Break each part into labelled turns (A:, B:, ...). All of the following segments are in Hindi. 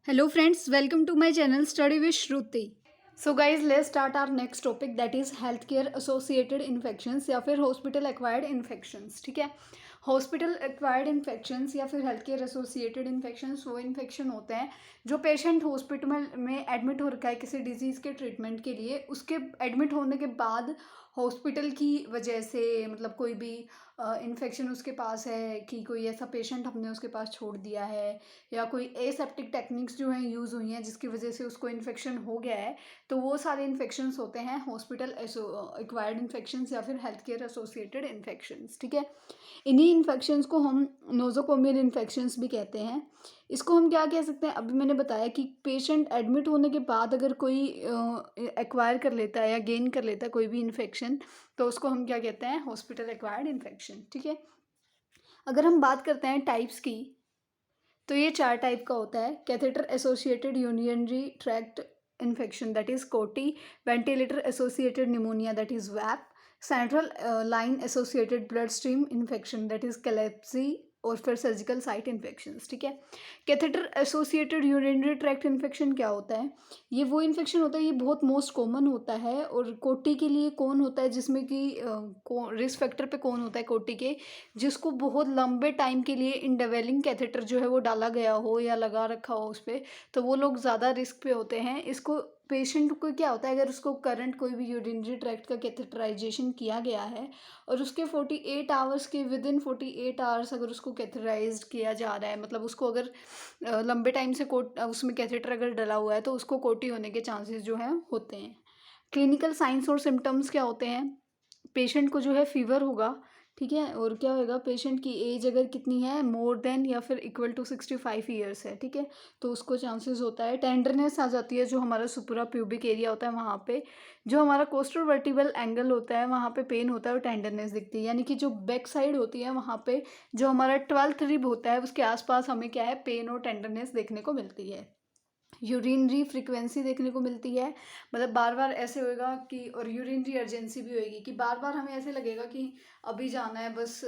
A: Hello friends, welcome to my channel Study with Shruti. So guys, let's start our next topic that is healthcare associated infections या फिर hospital acquired infections. ठीक है, हॉस्पिटल एक्वायर्ड इन्फेक्शंस या फिर हेल्थ केयर एसोसिएटेड इन्फेक्शंस वो इन्फेक्शन होते हैं जो पेशेंट हॉस्पिटल में एडमिट हो रखा है किसी डिजीज़ के ट्रीटमेंट के लिए, उसके एडमिट होने के बाद हॉस्पिटल की वजह से मतलब कोई भी इन्फेक्शन उसके पास है कि कोई ऐसा पेशेंट हमने उसके पास छोड़ दिया है या कोई एसेप्टिक टेक्निक्स जो हैं यूज़ हुई हैं जिसकी वजह से उसको इन्फेक्शन हो गया है, तो वो सारे इन्फेक्शंस होते हैं हॉस्पिटल एक्वायर्ड इन्फेक्शंस या फिर हेल्थ केयर एसोसिएटेड इन्फेक्शंस। ठीक है, इन्हीं इन्फेक्शंस को हम नोज़ोकोमियल इन्फेक्शंस भी कहते हैं। इसको हम क्या कह सकते हैं, अभी मैंने बताया कि पेशेंट एडमिट होने के बाद अगर कोई एक्वायर कर लेता है या गेन कर लेता है कोई भी इन्फेक्शन, तो उसको हम क्या कहते हैं, हॉस्पिटल एक्वायर्ड इन्फेक्शन। ठीक है, अगर हम बात करते हैं टाइप्स की, तो ये 4 टाइप का होता है। Catheter associated urinary tract infection that is CAUTI, ventilator associated pneumonia that is VAP, central line associated blood stream infection that is CLABSI और फिर सर्जिकल साइट इन्फेक्शंस। ठीक है, catheter associated urinary tract infection क्या होता है, ये वो इन्फेक्शन होता है, ये बहुत मोस्ट कॉमन होता है। और कोटी के लिए कौन होता है, जिसमें कि रिस्क फैक्टर पे कौन होता है कोटी के, जिसको बहुत लंबे टाइम के लिए इंडवेलिंग कैथेटर जो है वो डाला गया हो या लगा रखा हो उस पर, तो वो लोग ज़्यादा रिस्क पे होते हैं। इसको पेशेंट को क्या होता है, अगर उसको करंट कोई भी यूरिनरी ट्रैक्ट का कैथेटराइजेशन किया गया है और उसके 48 आवर्स के विदिन 48 आवर्स अगर उसको कैथेटराइज किया जा रहा है, मतलब उसको अगर लंबे टाइम से कोट उसमें कैथेटर अगर डला हुआ है, तो उसको कोटी होने के चांसेस जो हैं होते हैं। क्लिनिकल साइंस और सिम्टम्स क्या होते हैं, पेशेंट को जो है फीवर होगा, ठीक है, और क्या होगा, पेशेंट की एज अगर कितनी है, मोर देन या फिर इक्वल टू 65 ईयर्स है, ठीक है, तो उसको चांसेस होता है। टेंडरनेस आ जाती है, जो हमारा सुपरा प्यूबिक एरिया होता है वहाँ पे, जो हमारा कोस्टल वर्टिबल एंगल होता है वहाँ पे पेन होता है और टेंडरनेस दिखती है, यानी कि जो बैक साइड होती है वहाँ पे जो हमारा 12th रिब होता है उसके आसपास हमें क्या है, पेन और टेंडरनेस देखने को मिलती है। यूरिनरी फ्रीक्वेंसी देखने को मिलती है, मतलब बार बार ऐसे होएगा कि, और यूरिनरी अर्जेंसी भी होएगी कि बार बार हमें ऐसे लगेगा कि अभी जाना है, बस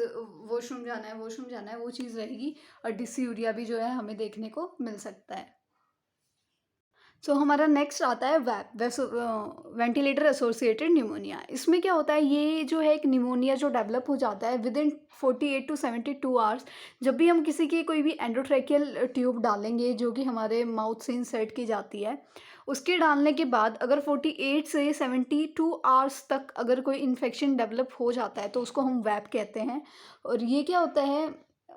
A: वॉशरूम जाना है, वॉशरूम जाना है, वो चीज़ रहेगी। और डिसयूरिया भी जो है हमें देखने को मिल सकता है। सो हमारा नेक्स्ट आता है वैप, वेंटिलेटर एसोसिएटेड निमोनिया। इसमें क्या होता है, ये जो है एक निमोनिया जो डेवलप हो जाता है विद इन 48 टू 72 आवर्स। जब भी हम किसी की कोई भी एंडोट्रैकियल ट्यूब डालेंगे जो कि हमारे माउथ से इंसर्ट की जाती है, उसके डालने के बाद अगर 48 से 72 आवर्स तक अगर कोई इन्फेक्शन डेवलप हो जाता है, तो उसको हम वैप कहते हैं। और ये क्या होता है,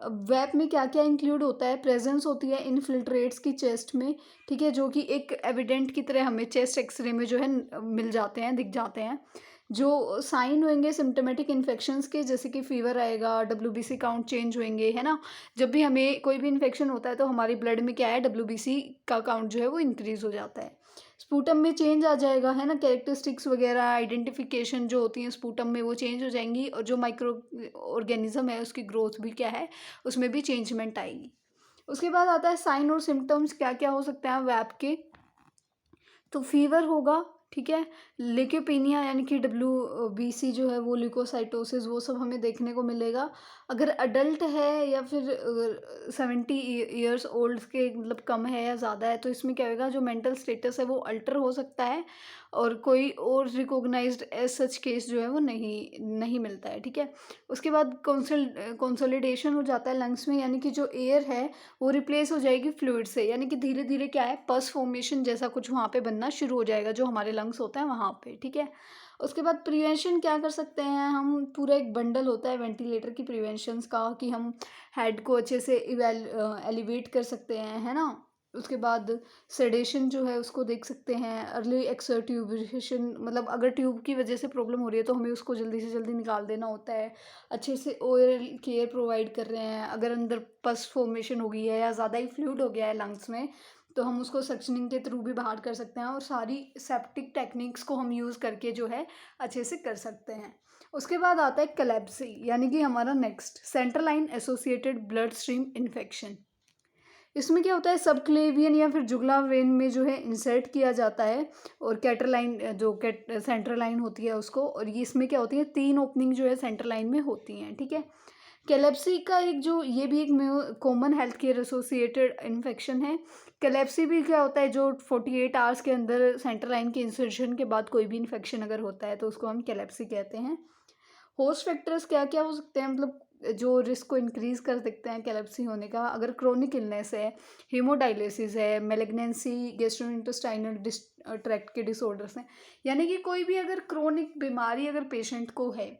A: वेप में क्या क्या इंक्लूड होता है, प्रेजेंस होती है इनफिल्ट्रेट्स की चेस्ट में, ठीक है, जो कि एक एविडेंट की तरह हमें चेस्ट एक्सरे में जो है मिल जाते हैं, दिख जाते हैं। जो साइन होंगे सिम्टोमेटिक इन्फेक्शंस के, जैसे कि फीवर आएगा, डब्ल्यूबीसी काउंट चेंज होंगे, है ना। जब भी हमें कोई भी इन्फेक्शन होता है तो हमारी ब्लड में क्या है, डब्ल्यूबीसी का काउंट जो है वो इंक्रीज हो जाता है। स्पूटम में चेंज आ जाएगा, है ना, कैरेक्टरिस्टिक्स वगैरह आइडेंटिफिकेशन जो होती हैं स्पूटम में वो चेंज हो जाएंगी, और जो माइक्रो ऑर्गेनिज्म है उसकी ग्रोथ भी क्या है, उसमें भी चेंजमेंट आएगी। उसके बाद आता है साइन और सिम्टम्स क्या क्या हो सकते हैं वैप के, तो फीवर होगा, ठीक है, ल्यूकोपेनिया यानी कि डब्ल्यूबीसी जो है वो, ल्यूकोसाइटोसिस, वो सब हमें देखने को मिलेगा। अगर अडल्ट है या फिर 70 ईयर्स ओल्ड के मतलब कम है या ज़्यादा है, तो इसमें क्या होगा, जो मेंटल स्टेटस है वो अल्टर हो सकता है, और कोई और रिकॉग्नाइज्ड एज सच केस जो है वो नहीं नहीं मिलता है। ठीक है, उसके बाद कंसोलिडेशन हो जाता है लंग्स में, यानी कि जो एयर है वो रिप्लेस हो जाएगी फ्लूइड से, यानी कि धीरे धीरे क्या है, पस फॉर्मेशन जैसा कुछ वहाँ पे बनना शुरू हो जाएगा जो हमारे लंग्स होते हैं वहाँ पे। ठीक है, उसके बाद प्रिवेंशन क्या कर सकते हैं हम, पूरा एक बंडल होता है वेंटिलेटर की प्रिवेंशंस का, कि हम हेड को अच्छे से एलिवेट कर सकते हैं, है ना। उसके बाद सेडेशन जो है उसको देख सकते हैं, अर्ली एक्सर्ट्यूबेशन, मतलब अगर ट्यूब की वजह से प्रॉब्लम हो रही है तो हमें उसको जल्दी से जल्दी निकाल देना होता है। अच्छे से ओरल केयर प्रोवाइड कर रहे हैं, अगर अंदर पस फॉर्मेशन हो गई है या ज़्यादा ही फ्लूइड हो गया है लंग्स में, तो हम उसको सक्शनिंग के थ्रू भी बाहर कर सकते हैं, और सारी सेप्टिक टेक्निक्स को हम यूज़ करके जो है अच्छे से कर सकते हैं। उसके बाद आता है कलेप्सी, यानी कि हमारा next central line associated blood stream infection. इसमें क्या होता है, सब क्लेवियन या फिर जुगला वेन में जो है इंसर्ट किया जाता है, और कैटर लाइन जो सेंट्रल लाइन होती है उसको, और ये इसमें क्या होती है, 3 ओपनिंग जो है सेंट्रल लाइन में होती हैं। ठीक है, कैलेप्सी का एक जो ये भी एक common health care associated infection है। कैलेप्सी भी क्या होता है, जो 48 आवर्स के अंदर सेंट्रल लाइन के इंसर्शन के बाद कोई भी इन्फेक्शन अगर होता है तो उसको हम कैलेप्सी कहते हैं। होस्ट फैक्टर्स क्या क्या हो सकते हैं, मतलब जो रिस्क को इंक्रीज कर सकते हैं कैलेप्सी होने का, अगर क्रोनिक इलनेस है, हीमोडायलिसिस है, मेलिग्नेंसी, गैस्ट्रोइंटेस्टाइनल ट्रैक्ट के डिसऑर्डर्स हैं, यानी कि कोई भी अगर क्रोनिक बीमारी अगर पेशेंट को है,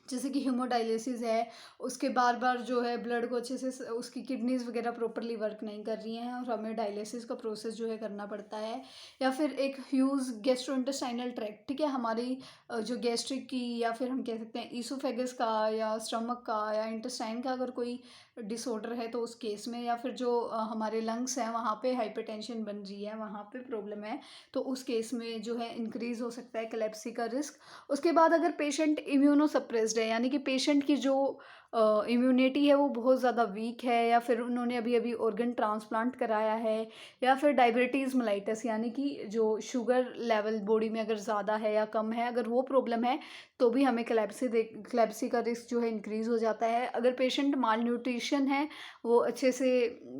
A: जैसे कि हीमोडायलिसिस है, उसके बार बार जो है ब्लड को अच्छे से उसकी किडनीज वगैरह प्रॉपरली वर्क नहीं कर रही हैं और हमें डायलिसिस का प्रोसेस जो है करना पड़ता है, या फिर एक ह्यूज गैस्ट्रोइंटेस्टाइनल ट्रैक्ट, ठीक है, हमारी जो गैस्ट्रिक की या फिर हम कह सकते हैं ईसोफेगस का या स्टमक का या इंटेस्टाइन का अगर कोई डिसऑर्डर है तो उस केस में, या फिर जो हमारे लंग्स हैं वहाँ पे हाइपरटेंशन बन रही है, वहाँ पे प्रॉब्लम है, तो उस केस में जो है इंक्रीज हो सकता है कैलेप्सी का रिस्क। उसके बाद अगर पेशेंट इम्यूनो सप्रेस्ड है, यानी कि पेशेंट की जो इम्यूनिटी है वो बहुत ज़्यादा वीक है, या फिर उन्होंने अभी अभी ऑर्गन ट्रांसप्लांट कराया है, या फिर डायबिटीज़ मेलाइटस, यानी कि जो शुगर लेवल बॉडी में अगर ज़्यादा है या कम है, अगर वो प्रॉब्लम है तो भी हमें क्लेप्सी का रिस्क जो है इंक्रीज़ हो जाता है। अगर पेशेंट माल न्यूट्रिशन है, वो अच्छे से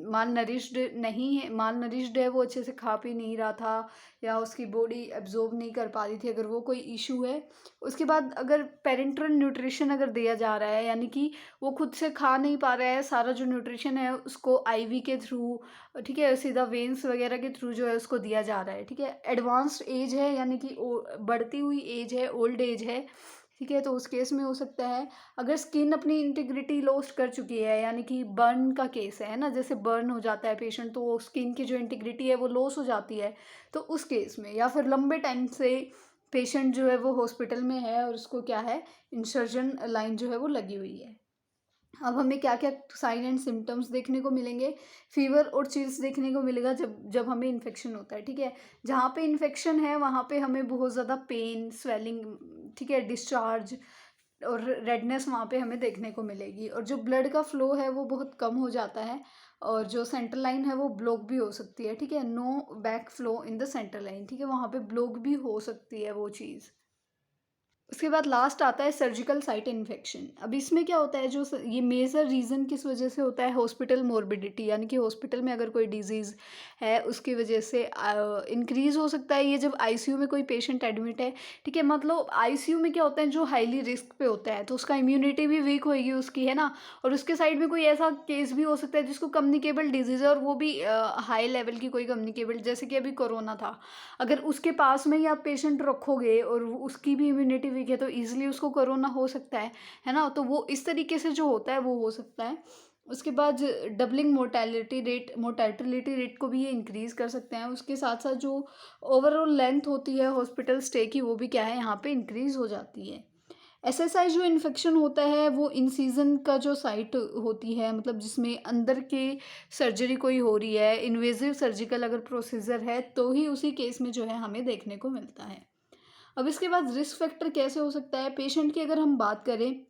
A: माल नरिश्ड है, वो अच्छे से खा पी नहीं रहा था, या उसकी बॉडी एब्जॉर्ब नहीं कर पा रही थी, अगर वो कोई इशू है। उसके बाद अगर पेरेंटल न्यूट्रिशन अगर दिया जा रहा है, यानी कि वो खुद से खा नहीं पा रहा है, सारा जो न्यूट्रिशन है उसको आईवी के थ्रू, ठीक है, सीधा वेन्स वगैरह के थ्रू जो है उसको दिया जा रहा है, ठीक है, एडवांस्ड एज है, यानी कि बढ़ती हुई एज है, ओल्ड एज है, ठीक है, तो उस केस में हो सकता है। अगर स्किन अपनी इंटीग्रिटी लॉस्ट कर चुकी है, यानी कि बर्न का केस है ना, जैसे बर्न हो जाता है पेशेंट तो स्किन की जो इंटीग्रिटी है वो लॉस हो जाती है, तो उस केस में, या फिर लंबे टाइम से पेशेंट जो है वो हॉस्पिटल में है और उसको क्या है, इंसर्जन लाइन जो है वो लगी हुई है। अब हमें क्या क्या साइन एंड सिम्टम्स देखने को मिलेंगे, फीवर और चिल्स देखने को मिलेगा जब जब हमें इन्फेक्शन होता है, ठीक है, जहाँ पे इन्फेक्शन है वहाँ पे हमें बहुत ज़्यादा पेन, स्वेलिंग, ठीक है, डिस्चार्ज और रेडनेस वहाँ पे हमें देखने को मिलेगी, और जो ब्लड का फ्लो है वो बहुत कम हो जाता है, और जो सेंट्रल लाइन है वो ब्लॉक भी हो सकती है, ठीक है, no back flow in the central line, ठीक है, वहाँ पे ब्लॉक भी हो सकती है वो चीज़। उसके बाद लास्ट आता है सर्जिकल साइट इन्फेक्शन। अब इसमें क्या होता है, जो ये मेजर रीज़न किस वजह से होता है, हॉस्पिटल मोर्बिडिटी, यानी कि हॉस्पिटल में अगर कोई डिजीज़ है उसकी वजह से इंक्रीज़ हो सकता है ये जब आईसीयू में कोई पेशेंट एडमिट है, ठीक है, मतलब आईसीयू में क्या होता है, जो हाईली रिस्क पे होता है तो उसका इम्यूनिटी भी वीक होएगी उसकी, है ना, और उसके साइड में कोई ऐसा केस भी हो सकता है जिसको कम्युनिकेबल डिजीज़ है, और वो भी हाई लेवल की कोई कम्युनिकेबल, जैसे कि अभी कोरोना था, अगर उसके पास में ही आप पेशेंट रखोगे और उसकी भी इम्यूनिटी वीक है तो ईजिली उसको कोरोना हो सकता है ना, तो वो इस तरीके से जो होता है वो हो सकता है। उसके बाद डबलिंग मोर्टेलिटी रेट को भी ये इंक्रीज़ कर सकते हैं, उसके साथ साथ जो ओवरऑल लेंथ होती है हॉस्पिटल स्टे की वो भी क्या है, यहाँ पे इंक्रीज़ हो जाती है। एसएसआई जो इन्फेक्शन होता है वो इन सीज़न का जो साइट होती है, मतलब जिसमें अंदर के सर्जरी कोई हो रही है, इन्वेजिव सर्जिकल अगर प्रोसीजर है तो ही उसी केस में जो है हमें देखने को मिलता है। अब इसके बाद रिस्क फैक्टर कैसे हो सकता है, पेशेंट की अगर हम बात करें,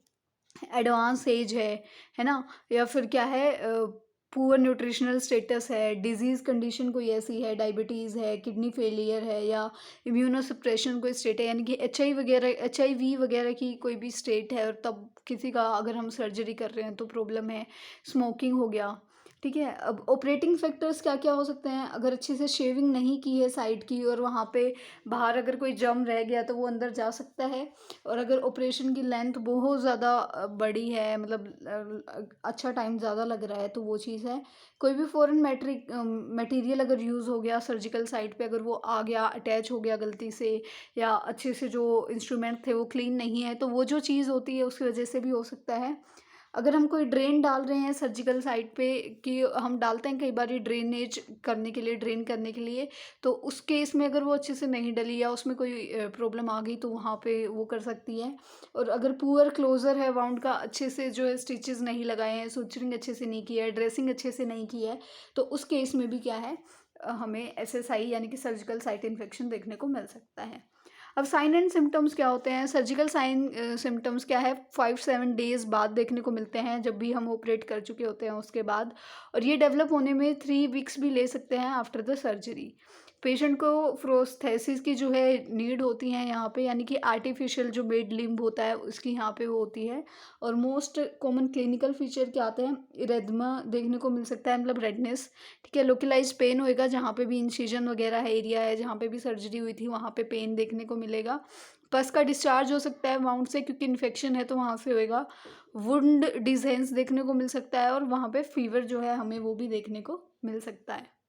A: एडवांस एज है ना, या फिर क्या है, पुअर न्यूट्रिशनल स्टेटस है, डिजीज़ कंडीशन कोई ऐसी है, डायबिटीज़ है, किडनी फेलियर है, या इम्यूनो सप्रेशन कोई स्टेट है, यानी कि एचआईवी वगैरह की कोई भी स्टेट है, और तब किसी का अगर हम सर्जरी कर रहे हैं तो प्रॉब्लम है, स्मोकिंग हो गया, ठीक है। अब ऑपरेटिंग फैक्टर्स क्या क्या हो सकते हैं, अगर अच्छे से शेविंग नहीं की है साइड की और वहाँ पे बाहर अगर कोई जम रह गया तो वो अंदर जा सकता है, और अगर ऑपरेशन की लेंथ बहुत ज़्यादा बड़ी है, मतलब अच्छा टाइम ज़्यादा लग रहा है तो वो चीज़ है। कोई भी फॉरेन मटेरियल अगर यूज़ हो गया सर्जिकल साइट पे, अगर वो आ गया, अटैच हो गया गलती से, या अच्छे से जो इंस्ट्रूमेंट थे वो क्लीन नहीं है, तो वो जो चीज़ होती है उसकी वजह से भी हो सकता है। अगर हम कोई ड्रेन डाल रहे हैं सर्जिकल साइट पे, कि हम डालते हैं कई बार ये ड्रेनेज करने के लिए, ड्रेन करने के लिए, तो उस केस में अगर वो अच्छे से नहीं डली या उसमें कोई प्रॉब्लम आ गई तो वहाँ पे वो कर सकती है। और अगर पुअर क्लोजर है वाउंड का, अच्छे से जो है स्टिचेस नहीं लगाए हैं, सुचरिंग अच्छे से नहीं की है, ड्रेसिंग अच्छे से नहीं की है, तो उस केस में भी क्या है, हमें एसएसआई यानी कि सर्जिकल साइट इन्फेक्शन देखने को मिल सकता है। अब साइन एंड सिम्टम्स क्या होते हैं? सर्जिकल साइन सिम्टम्स क्या है? 5-7 डेज़ बाद देखने को मिलते हैं, जब भी हम ऑपरेट कर चुके होते हैं उसके बाद, और ये डेवलप होने में 3 वीक्स भी ले सकते हैं आफ्टर द सर्जरी। पेशेंट को प्रोस्थेसिस की जो है नीड होती है यहाँ पे, यानी कि आर्टिफिशियल जो मेड लिम्ब होता है उसकी यहाँ पे वो होती है। और मोस्ट कॉमन क्लिनिकल फीचर क्या आते हैं? इरेथमा देखने को मिल सकता है, मतलब रेडनेस, ठीक है। लोकलाइज पेन होएगा, जहाँ पे भी इंसिजन वगैरह है, एरिया है जहाँ पे भी सर्जरी हुई थी वहाँ पे पेन देखने को मिलेगा। पस का डिस्चार्ज हो सकता है माउंट से, क्योंकि इन्फेक्शन है तो वहाँ से होएगा। वुंड डिज़ेंस देखने को मिल सकता है, और वहाँ पे फीवर जो है हमें वो भी देखने को मिल सकता है।